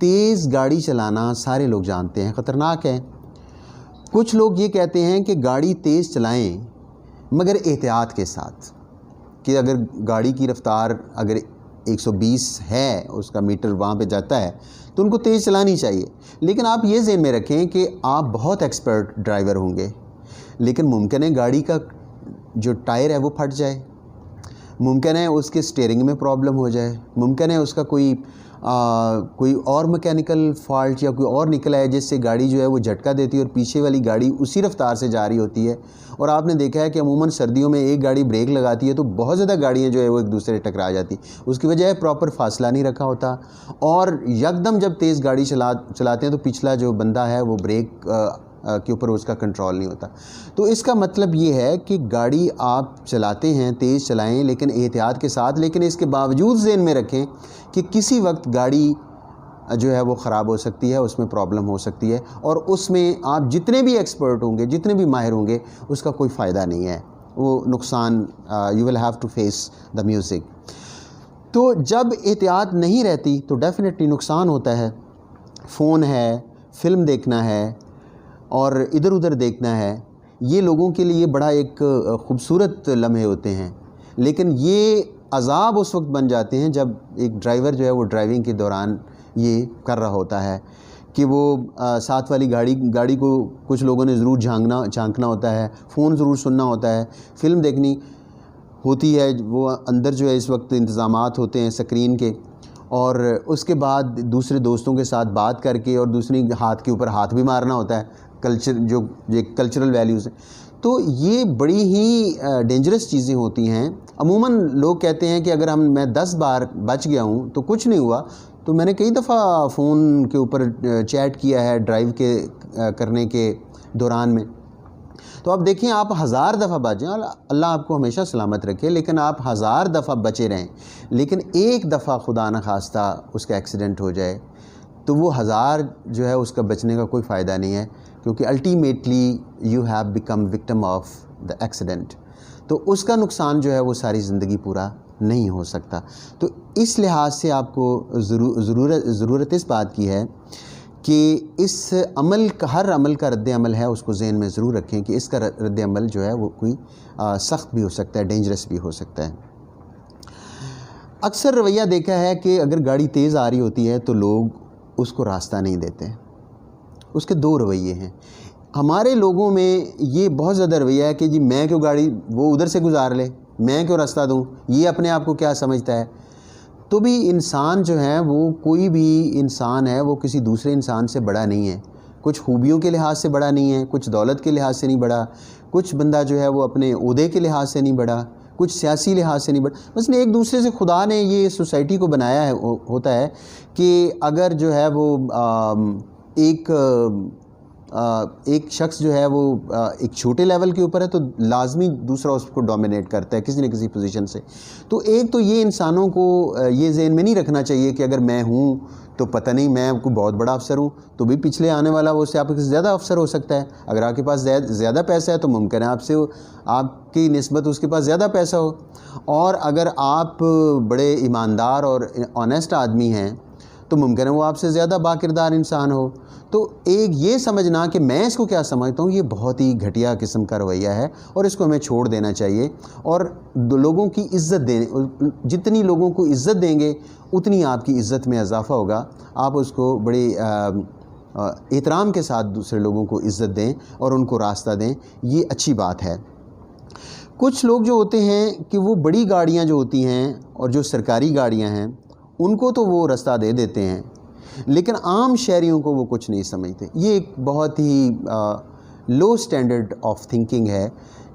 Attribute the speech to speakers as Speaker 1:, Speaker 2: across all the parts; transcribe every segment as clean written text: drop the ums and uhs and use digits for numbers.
Speaker 1: تیز گاڑی چلانا سارے لوگ جانتے ہیں خطرناک ہے. کچھ لوگ یہ کہتے ہیں کہ گاڑی تیز چلائیں مگر احتیاط کے ساتھ، کہ اگر گاڑی کی رفتار اگر 120 ہے، اس کا میٹر وہاں پہ جاتا ہے تو ان کو تیز چلانی چاہیے. لیکن آپ یہ ذہن میں رکھیں کہ آپ بہت ایکسپرٹ ڈرائیور ہوں گے، لیکن ممکن ہے گاڑی کا جو ٹائر ہے وہ پھٹ جائے، ممکن ہے اس کے سٹیئرنگ میں پرابلم ہو جائے، ممکن ہے اس کا کوئی اور میکینیکل فالٹ یا کوئی اور نکلا ہے جس سے گاڑی جو ہے وہ جھٹکا دیتی ہے اور پیچھے والی گاڑی اسی رفتار سے جا رہی ہوتی ہے. اور آپ نے دیکھا ہے کہ عموماً سردیوں میں ایک گاڑی بریک لگاتی ہے تو بہت زیادہ گاڑیاں جو ہے وہ ایک دوسرے سے ٹکرا جاتی. اس کی وجہ ہے پراپر فاصلہ نہیں رکھا ہوتا، اور یکدم جب تیز گاڑی چلاتے ہیں تو پچھلا جو بندہ ہے وہ بریک کے اوپر اس کا کنٹرول نہیں ہوتا. تو اس کا مطلب یہ ہے کہ گاڑی آپ چلاتے ہیں تیز چلائیں لیکن احتیاط کے ساتھ، لیکن اس کے باوجود ذہن میں رکھیں کہ کسی وقت گاڑی جو ہے وہ خراب ہو سکتی ہے، اس میں پرابلم ہو سکتی ہے، اور اس میں آپ جتنے بھی ایکسپرٹ ہوں گے، جتنے بھی ماہر ہوں گے، اس کا کوئی فائدہ نہیں ہے، وہ نقصان you will have to face the music. تو جب احتیاط نہیں رہتی تو ڈیفینیٹلی نقصان ہوتا ہے. فون ہے، فلم دیکھنا ہے اور ادھر ادھر دیکھنا ہے، یہ لوگوں کے لیے بڑا ایک خوبصورت لمحے ہوتے ہیں، لیکن یہ عذاب اس وقت بن جاتے ہیں جب ایک ڈرائیور جو ہے وہ ڈرائیونگ کے دوران یہ کر رہا ہوتا ہے کہ وہ ساتھ والی گاڑی کو کچھ لوگوں نے ضرور جھانکنا ہوتا ہے، فون ضرور سننا ہوتا ہے، فلم دیکھنی ہوتی ہے، وہ اندر جو ہے اس وقت انتظامات ہوتے ہیں اسکرین کے، اور اس کے بعد دوسرے دوستوں کے ساتھ بات کر کے اور دوسری ہاتھ کے اوپر ہاتھ بھی مارنا ہوتا ہے، جو کلچرل ویلیوز ہیں. تو یہ بڑی ہی ڈینجرس چیزیں ہوتی ہیں. عموماً لوگ کہتے ہیں کہ اگر میں 10 بار بچ گیا ہوں تو کچھ نہیں ہوا، تو میں نے کئی دفعہ فون کے اوپر چیٹ کیا ہے ڈرائیو کرنے کے دوران میں. تو آپ دیکھیں، آپ 1000 دفعہ بچ جائیں، اللہ آپ کو ہمیشہ سلامت رکھے، لیکن آپ 1000 دفعہ بچے رہیں، لیکن ایک دفعہ خدا نخواستہ اس کا ایکسیڈنٹ ہو جائے تو وہ 1000 جو ہے اس کا بچنے کا کوئی فائدہ نہیں ہے، کیونکہ ultimately you have become victim of the accident. تو اس کا نقصان جو ہے وہ ساری زندگی پورا نہیں ہو سکتا. تو اس لحاظ سے آپ کو ضرورت اس بات کی ہے کہ اس ہر عمل کا رد عمل ہے اس کو ذہن میں ضرور رکھیں کہ اس کا رد عمل جو ہے وہ کوئی سخت بھی ہو سکتا ہے، ڈینجرس بھی ہو سکتا ہے. اکثر رویہ دیکھا ہے کہ اگر گاڑی تیز آ رہی ہوتی ہے تو لوگ اس کو راستہ نہیں دیتے. اس کے 2 رویے ہیں. ہمارے لوگوں میں یہ بہت زیادہ رویہ ہے کہ جی میں کیوں گاڑی وہ ادھر سے گزار لے، میں کیوں راستہ دوں، یہ اپنے آپ کو کیا سمجھتا ہے. تو بھی انسان جو ہے وہ کوئی بھی انسان ہے وہ کسی دوسرے انسان سے بڑا نہیں ہے. کچھ خوبیوں کے لحاظ سے بڑا نہیں ہے، کچھ دولت کے لحاظ سے نہیں بڑا، کچھ بندہ جو ہے وہ اپنے عہدے کے لحاظ سے نہیں بڑا، کچھ سیاسی لحاظ سے نہیں بڑا. مثلا ایک دوسرے سے خدا نے یہ سوسائٹی کو بنایا ہے ہوتا ہے کہ اگر جو ہے وہ ایک شخص جو ہے وہ ایک چھوٹے لیول کے اوپر ہے تو لازمی دوسرا اس کو ڈومینیٹ کرتا ہے کسی نہ کسی پوزیشن سے. تو ایک تو یہ انسانوں کو یہ ذہن میں نہیں رکھنا چاہیے کہ اگر میں ہوں تو پتہ نہیں میں کوئی بہت بڑا افسر ہوں تو بھی پچھلے آنے والا وہ اس سے آپ سے زیادہ افسر ہو سکتا ہے. اگر آپ کے پاس زیادہ پیسہ ہے تو ممکن ہے آپ کی نسبت اس کے پاس زیادہ پیسہ ہو، اور اگر آپ بڑے ایماندار اور آنیسٹ آدمی ہیں تو ممکن ہے وہ آپ سے زیادہ باکردار انسان ہو. تو ایک یہ سمجھنا کہ میں اس کو کیا سمجھتا ہوں، یہ بہت ہی گھٹیا قسم کا رویہ ہے اور اس کو ہمیں چھوڑ دینا چاہیے. اور لوگوں کی عزت دیں، جتنی لوگوں کو عزت دیں گے اتنی آپ کی عزت میں اضافہ ہوگا. آپ اس کو بڑی احترام کے ساتھ دوسرے لوگوں کو عزت دیں اور ان کو راستہ دیں، یہ اچھی بات ہے. کچھ لوگ جو ہوتے ہیں کہ وہ بڑی گاڑیاں جو ہوتی ہیں اور جو سرکاری گاڑیاں ہیں ان کو تو وہ راستہ دے دیتے ہیں، لیکن عام شہریوں کو وہ کچھ نہیں سمجھتے. یہ ایک بہت ہی لو سٹینڈرڈ آف تھنکنگ ہے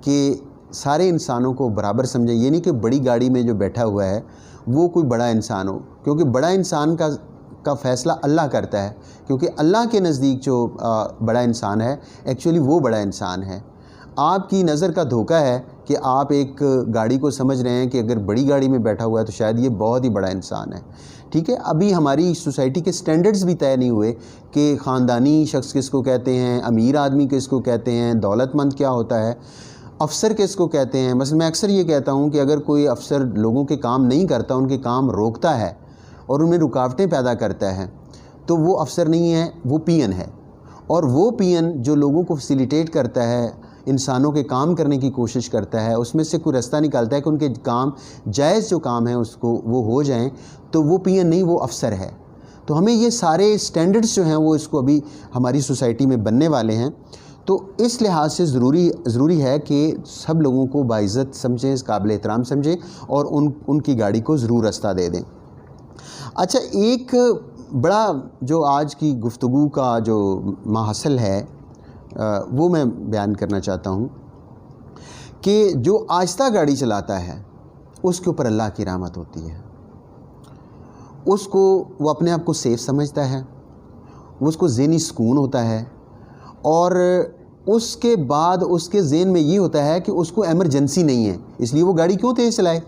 Speaker 1: کہ سارے انسانوں کو برابر سمجھیں. یہ نہیں کہ بڑی گاڑی میں جو بیٹھا ہوا ہے وہ کوئی بڑا انسان ہو، کیونکہ بڑا انسان کا فیصلہ اللہ کرتا ہے، کیونکہ اللہ کے نزدیک جو بڑا انسان ہے ایکچولی وہ بڑا انسان ہے. آپ کی نظر کا دھوکہ ہے کہ آپ ایک گاڑی کو سمجھ رہے ہیں کہ اگر بڑی گاڑی میں بیٹھا ہوا ہے تو شاید یہ بہت ہی بڑا انسان ہے. ٹھیک ہے، ابھی ہماری سوسائٹی کے سٹینڈرڈز بھی طے نہیں ہوئے کہ خاندانی شخص کس کو کہتے ہیں، امیر آدمی کس کو کہتے ہیں، دولت مند کیا ہوتا ہے، افسر کس کو کہتے ہیں. مثلا میں اکثر یہ کہتا ہوں کہ اگر کوئی افسر لوگوں کے کام نہیں کرتا، ان کے کام روکتا ہے اور ان میں رکاوٹیں پیدا کرتا ہے، تو وہ افسر نہیں ہے، وہ پی این ہے، اور وہ پی این جو لوگوں کو فیسیلیٹیٹ کرتا ہے، انسانوں کے کام کرنے کی کوشش کرتا ہے، اس میں سے کوئی راستہ نکالتا ہے کہ ان کے کام جائز جو کام ہیں اس کو وہ ہو جائیں، تو وہ پی این نہیں، وہ افسر ہے۔ تو ہمیں یہ سارے سٹینڈرڈز جو ہیں وہ اس کو ابھی ہماری سوسائٹی میں بننے والے ہیں، تو اس لحاظ سے ضروری ہے کہ سب لوگوں کو باعزت سمجھیں، قابل احترام سمجھیں، اور ان کی گاڑی کو ضرور راستہ دے دیں۔ اچھا، ایک بڑا جو آج کی گفتگو کا جو ماحصل ہے وہ میں بیان کرنا چاہتا ہوں کہ جو آہستہ گاڑی چلاتا ہے اس کے اوپر اللہ کی رحمت ہوتی ہے، اس کو وہ اپنے آپ کو سیف سمجھتا ہے، اس کو ذہنی سکون ہوتا ہے، اور اس کے بعد اس کے ذہن میں یہ ہوتا ہے کہ اس کو ایمرجنسی نہیں ہے، اس لیے وہ گاڑی کیوں تیز چلائے،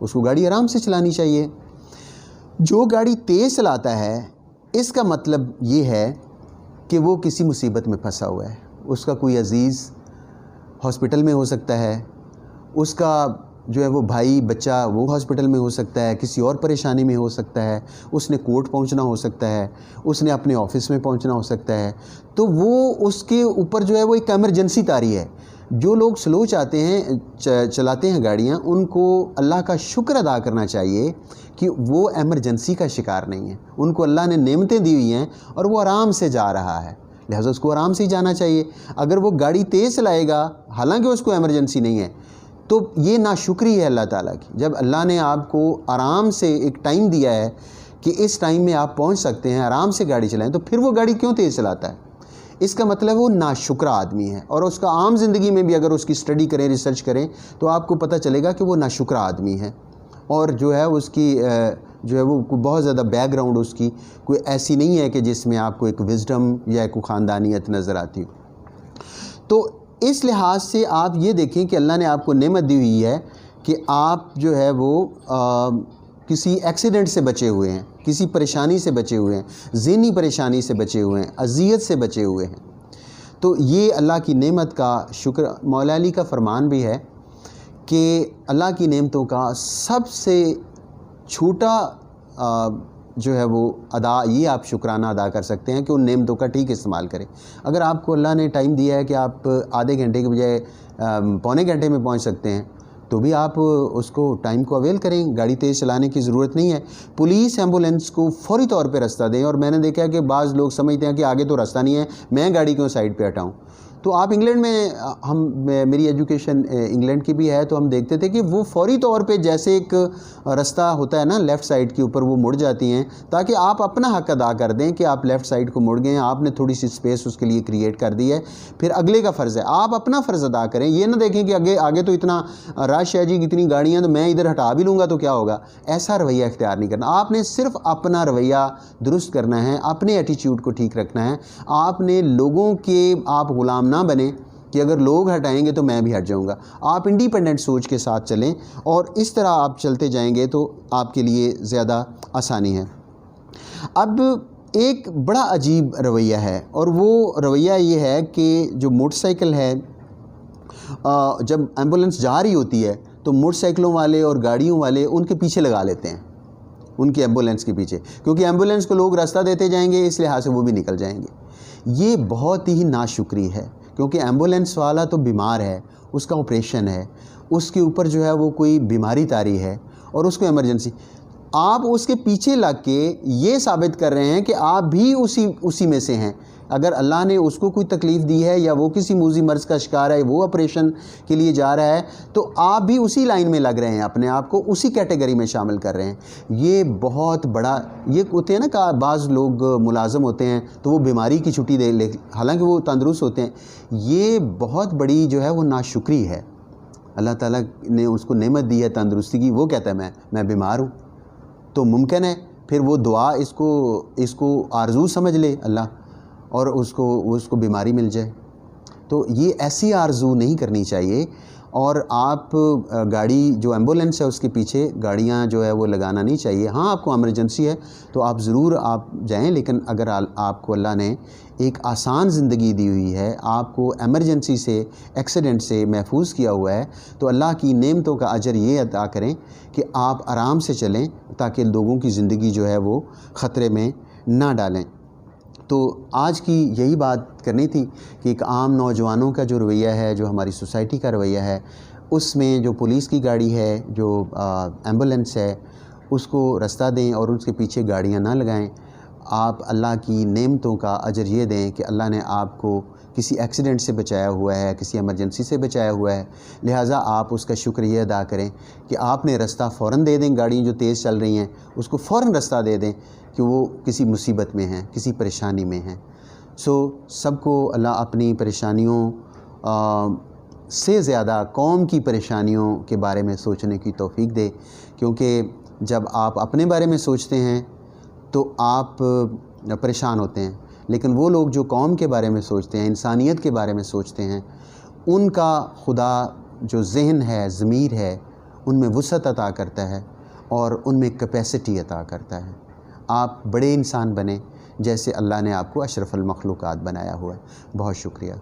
Speaker 1: اس کو گاڑی آرام سے چلانی چاہیے۔ جو گاڑی تیز چلاتا ہے اس کا مطلب یہ ہے کہ وہ کسی مصیبت میں پھنسا ہوا ہے، اس کا کوئی عزیز ہاسپٹل میں ہو سکتا ہے، اس کا جو ہے وہ بھائی بچہ وہ ہاسپٹل میں ہو سکتا ہے، کسی اور پریشانی میں ہو سکتا ہے، اس نے کورٹ پہنچنا ہو سکتا ہے، اس نے اپنے آفس میں پہنچنا ہو سکتا ہے، تو وہ اس کے اوپر جو ہے وہ ایک ایمرجنسی طاری ہے۔ جو لوگ سلو چلاتے ہیں گاڑیاں، ان کو اللہ کا شکر ادا کرنا چاہیے کہ وہ ایمرجنسی کا شکار نہیں ہے، ان کو اللہ نے نعمتیں دی ہوئی ہیں اور وہ آرام سے جا رہا ہے، لہٰذا اس کو آرام سے ہی جانا چاہیے۔ اگر وہ گاڑی تیز چلائے گا حالانکہ اس کو ایمرجنسی نہیں ہے تو یہ ناشکری ہے اللہ تعالیٰ کی۔ جب اللہ نے آپ کو آرام سے ایک ٹائم دیا ہے کہ اس ٹائم میں آپ پہنچ سکتے ہیں، آرام سے گاڑی چلائیں، تو پھر وہ گاڑی کیوں تیز چلاتا ہے؟ اس کا مطلب وہ ناشکرہ آدمی ہے، اور اس کا عام زندگی میں بھی اگر اس کی اسٹڈی کریں، ریسرچ کریں، تو آپ کو پتہ چلے گا کہ وہ ناشکرہ آدمی ہے، اور جو ہے اس کی جو ہے وہ بہت زیادہ بیک گراؤنڈ اس کی کوئی ایسی نہیں ہے کہ جس میں آپ کو ایک وزڈم یا کوئی خاندانیت نظر آتی ہو۔ تو اس لحاظ سے آپ یہ دیکھیں کہ اللہ نے آپ کو نعمت دی ہوئی ہے کہ آپ جو ہے وہ کسی ایکسیڈنٹ سے بچے ہوئے ہیں، کسی پریشانی سے بچے ہوئے ہیں، ذہنی پریشانی سے بچے ہوئے ہیں، اذیت سے بچے ہوئے ہیں، تو یہ اللہ کی نعمت کا شکر۔ مولا علی کا فرمان بھی ہے کہ اللہ کی نعمتوں کا سب سے چھوٹا جو ہے وہ یہ آپ شکرانہ ادا کر سکتے ہیں کہ ان نعمتوں کا ٹھیک استعمال کریں۔ اگر آپ کو اللہ نے ٹائم دیا ہے کہ آپ آدھے گھنٹے کے بجائے پونے گھنٹے میں پہنچ سکتے ہیں، تو بھی آپ اس کو ٹائم کو اویل کریں، گاڑی تیز چلانے کی ضرورت نہیں ہے۔ پولیس ایمبولینس کو فوری طور پہ راستہ دیں، اور میں نے دیکھا کہ بعض لوگ سمجھتے ہیں کہ آگے تو راستہ نہیں ہے، میں گاڑی کیوں سائڈ پہ ہٹاؤں۔ تو آپ انگلینڈ میں میری ایجوکیشن انگلینڈ کی بھی ہے، تو ہم دیکھتے تھے کہ وہ فوری طور پہ جیسے ایک راستہ ہوتا ہے نا لیفٹ سائڈ کے اوپر، وہ مڑ جاتی ہیں تاکہ آپ اپنا حق ادا کر دیں کہ آپ لیفٹ سائڈ کو مڑ گئے ہیں، آپ نے تھوڑی سی اسپیس اس کے لیے کریٹ کر دی ہے، پھر اگلے کا فرض ہے آپ اپنا فرض ادا کریں۔ یہ نہ دیکھیں کہ آگے تو اتنا رش ہے جی، اتنی گاڑیاں، تو میں ادھر ہٹا بھی لوں گا تو کیا ہوگا، ایسا رویہ اختیار نہیں کرنا۔ آپ نے صرف اپنا رویہ درست کرنا ہے، اپنے ایٹیچیوڈ کو ٹھیک رکھنا ہے، آپ نے لوگوں کے آپ غلام نہ بنیں کہ اگر لوگ ہٹائیں گے تو میں بھی ہٹ جاؤں گا۔ آپ انڈیپینڈنٹ سوچ کے ساتھ چلیں، اور اس طرح آپ چلتے جائیں گے تو آپ کے لیے زیادہ آسانی ہے۔ اب ایک بڑا عجیب رویہ ہے، اور وہ رویہ یہ ہے کہ جو موٹر سائیکل ہے، جب ایمبولینس جا رہی ہوتی ہے تو موٹر سائیکلوں والے اور گاڑیوں والے ان کے پیچھے لگا لیتے ہیں، ان کی ایمبولینس کے پیچھے، کیونکہ ایمبولینس کو لوگ راستہ دیتے جائیں گے، اس لحاظ سے وہ بھی نکل جائیں گے۔ یہ بہت ہی ناشکری ہے، کیونکہ ایمبولینس والا تو بیمار ہے، اس کا آپریشن ہے، اس کے اوپر جو ہے وہ کوئی بیماری طاری ہے، اور اس کو ایمرجنسی، آپ اس کے پیچھے لگ کے یہ ثابت کر رہے ہیں کہ آپ بھی اسی میں سے ہیں۔ اگر اللہ نے اس کو کوئی تکلیف دی ہے یا وہ کسی موذی مرض کا شکار ہے، وہ آپریشن کے لیے جا رہا ہے، تو آپ بھی اسی لائن میں لگ رہے ہیں، اپنے آپ کو اسی کیٹیگری میں شامل کر رہے ہیں۔ یہ بہت بڑا، یہ ہوتے ہیں نا کہ بعض لوگ ملازم ہوتے ہیں تو وہ بیماری کی چھٹی دے لے، حالانکہ وہ تندرست ہوتے ہیں۔ یہ بہت بڑی جو ہے وہ ناشکری ہے۔ اللہ تعالیٰ نے اس کو نعمت دی ہے تندرستی کی، وہ کہتا ہے میں بیمار ہوں، تو ممکن ہے پھر وہ دعا اس کو آرزو سمجھ لے اللہ، اور اس کو بیماری مل جائے۔ تو یہ ایسی آرزو نہیں کرنی چاہیے، اور آپ گاڑی جو ایمبولینس ہے اس کے پیچھے گاڑیاں جو ہے وہ لگانا نہیں چاہیے۔ ہاں آپ کو ایمرجنسی ہے تو آپ ضرور آپ جائیں، لیکن اگر آپ کو اللہ نے ایک آسان زندگی دی ہوئی ہے، آپ کو ایمرجنسی سے، ایکسیڈنٹ سے محفوظ کیا ہوا ہے، تو اللہ کی نعمتوں کا اجر یہ ادا کریں کہ آپ آرام سے چلیں تاکہ لوگوں کی زندگی جو ہے وہ خطرے میں نہ ڈالیں۔ تو آج کی یہی بات کرنی تھی کہ ایک عام نوجوانوں کا جو رویہ ہے، جو ہماری سوسائٹی کا رویہ ہے، اس میں جو پولیس کی گاڑی ہے، جو ایمبولینس ہے، اس کو رستہ دیں اور اس کے پیچھے گاڑیاں نہ لگائیں۔ آپ اللہ کی نعمتوں کا اجر یہ دیں کہ اللہ نے آپ کو کسی ایکسیڈنٹ سے بچایا ہوا ہے، کسی ایمرجنسی سے بچایا ہوا ہے، لہٰذا آپ اس کا شکریہ ادا کریں کہ آپ نے رستہ فوراً دے دیں۔ گاڑیاں جو تیز چل رہی ہیں اس کو فوراً رستہ دے دیں کہ وہ کسی مصیبت میں ہیں، کسی پریشانی میں ہیں۔ سب کو اللہ اپنی پریشانیوں سے زیادہ قوم کی پریشانیوں کے بارے میں سوچنے کی توفیق دے، کیونکہ جب آپ اپنے بارے میں سوچتے ہیں تو آپ پریشان ہوتے ہیں، لیکن وہ لوگ جو قوم کے بارے میں سوچتے ہیں، انسانیت کے بارے میں سوچتے ہیں، ان کا خدا جو ذہن ہے، ضمیر ہے، ان میں وسعت عطا کرتا ہے اور ان میں کیپیسٹی عطا کرتا ہے۔ آپ بڑے انسان بنیں جیسے اللہ نے آپ کو اشرف المخلوقات بنایا ہوا ہے۔ بہت شکریہ۔